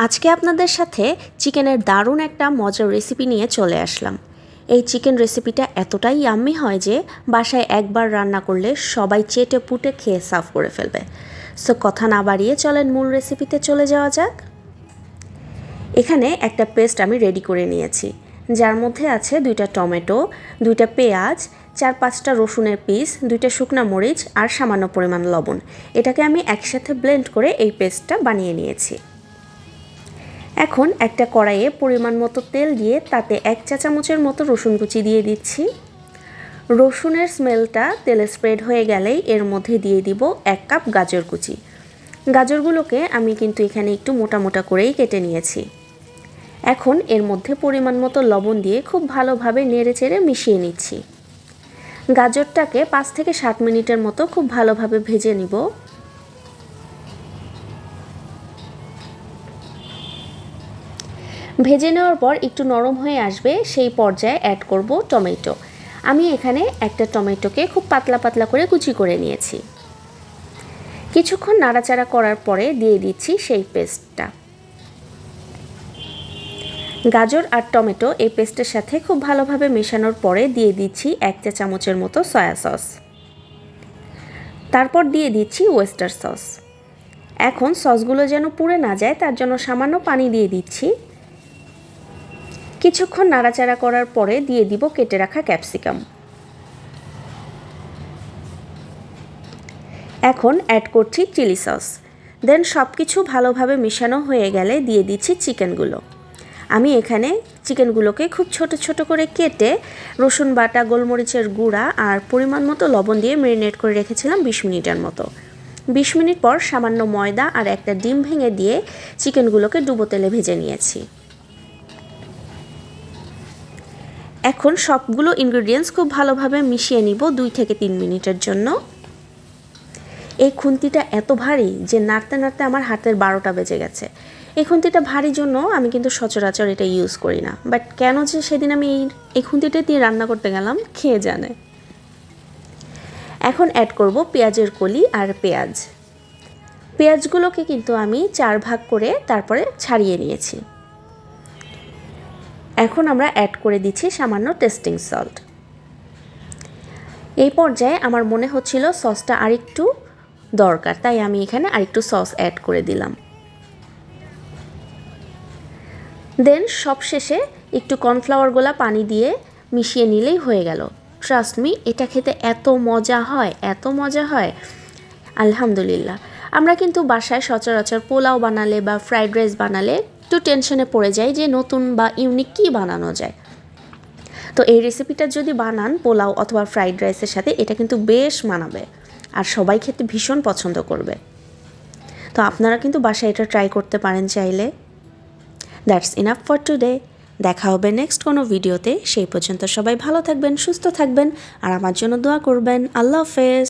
আজকে আপনাদের সাথে চিকেনের দারুণ একটা মজার রেসিপি নিয়ে চলে আসলাম। এই চিকেন রেসিপিটা এতটাই ইয়াম্মি হয় যে বাসায় একবার রান্না করলে সবাই চেটে পুটে খেয়ে সার্ভ করে ফেলবে। সো কথা না বাড়িয়ে চলেন মূল রেসিপিতে চলে যাওয়া যাক। এখানে একটা পেস্ট আমি রেডি করে নিয়েছি, যার মধ্যে আছে 2টা টমেটো, 2টা পেঁয়াজ, 4-5টা রসুনের পিস, 2টা শুকনা মরিচ আর সামান্য পরিমাণ লবণ। এটাকে আমি একসাথে ব্লেন্ড করে এই পেস্টটা বানিয়ে নিয়েছি। এখন একটা কড়াইয়ে পরিমাণ মতো তেল দিয়ে তাতে 1 চা চামচের মতো রসুন কুচি দিয়ে দিচ্ছি। রসুনের স্মেলটা তেলে স্প্রেড হয়ে গেলেই এর মধ্যে দিয়ে দিব 1 কাপ গাজর কুচি। গাজরগুলোকে আমি কিন্তু এখানে একটু মোটা মোটা করেই কেটে নিয়েছি। এখন এর মধ্যে পরিমাণ মতো লবণ দিয়ে খুব ভালোভাবে নেড়েচেড়ে মিশিয়ে নিচ্ছি। গাজরটাকে 5 থেকে 7 মিনিটের মতো খুব ভালোভাবে ভেজে নিব। ভেজে নেওয়ার পর একটু নরম হয়ে আসবে, সেই পর্যায়ে অ্যাড করব টমেটো। আমি এখানে একটা টমেটোকে খুব পাতলা পাতলা করে কুচি করে নিয়েছি। কিছুক্ষণ নাড়াচাড়া করার পরে দিয়ে দিচ্ছি সেই পেস্টটা। গাজর আর টমেটো এই পেস্টের সাথে খুব ভালোভাবে মেশানোর পরে দিয়ে দিচ্ছি 1 চা চামচের মতো সয়া সস। তারপর দিয়ে দিচ্ছি ওয়েস্টার সস। এখন সসগুলো যেন পুড়ে না যায় তার জন্য সামান্য পানি দিয়ে দিচ্ছি। কিছুক্ষণ নাড়াচাড়া করার পরে দিয়ে দিব কেটে রাখা ক্যাপসিকাম। এখন অ্যাড করছি চিলি সস। দেন সব কিছু ভালোভাবে মেশানো হয়ে গেলে দিয়ে দিচ্ছি চিকেনগুলো। আমি এখানে চিকেনগুলোকে খুব ছোট ছোট করে কেটে রসুন বাটা, গোলমরিচের গুঁড়া আর পরিমাণ মতো লবণ দিয়ে ম্যারিনেট করে রেখেছিলাম 20 মিনিটের মতো। 20 মিনিট পর সামান্য ময়দা আর একটা ডিম ভেঙে দিয়ে চিকেনগুলোকে ডুবো তেলে ভেজে নিয়েছি। এখন সবগুলো ইনগ্রেডিয়েন্টস খুব ভালোভাবে মিশিয়ে নিব 2 থেকে 3 মিনিটের জন্য। এই খুন্তিটা এত ভারী যে নাড়তে নাড়তে আমার হাতের 12টা বেজে গেছে। এই খুন্তিটা ভারী জন্য আমি কিন্তু সচরাচর এটা ইউজ করি না, বাট কেন যে সেদিন আমি এই খুন্তিটা দিয়ে রান্না করতে গেলাম খেয়ে জানে। এখন অ্যাড করব পেঁয়াজের কলি আর পেঁয়াজ। পেঁয়াজগুলোকে কিন্তু আমি 4 ভাগ করে তারপরে ছাড়িয়ে নিয়েছি। এখন আমরা অ্যাড করে দিচ্ছি সামান্য টেস্টিং সল্ট। এই পর্যায়ে আমার মনে হচ্ছিল সসটা আরেকটু দরকার, তাই আমি এখানে আরেকটু সস অ্যাড করে দিলাম। দেন সবশেষে একটু কর্নফ্লাওয়ার গোলা পানি দিয়ে মিশিয়ে নিলেই হয়ে গেল। ট্রাস্ট মি, এটা খেতে এত মজা হয়, এত মজা হয়, আলহামদুলিল্লাহ। আমরা কিন্তু বাসায় সচরাচর পোলাও বানালে বা ফ্রাইড রাইস বানালে একটু টেনশনে পড়ে যাই যে নতুন বা ইউনিক কী বানানো যায়। তো এই রেসিপিটা যদি বানান পোলাও অথবা ফ্রাইড রাইসের সাথে, এটা কিন্তু বেশ মানাবে আর সবাই খেতে ভীষণ পছন্দ করবে। তো আপনারা কিন্তু বাসায় এটা ট্রাই করতে পারেন চাইলে। That's enough for today. দেখা হবে নেক্সট কোনো ভিডিওতে। সেই পর্যন্ত সবাই ভালো থাকবেন, সুস্থ থাকবেন আর আমার জন্য দোয়া করবেন। আল্লাহ হাফেজ।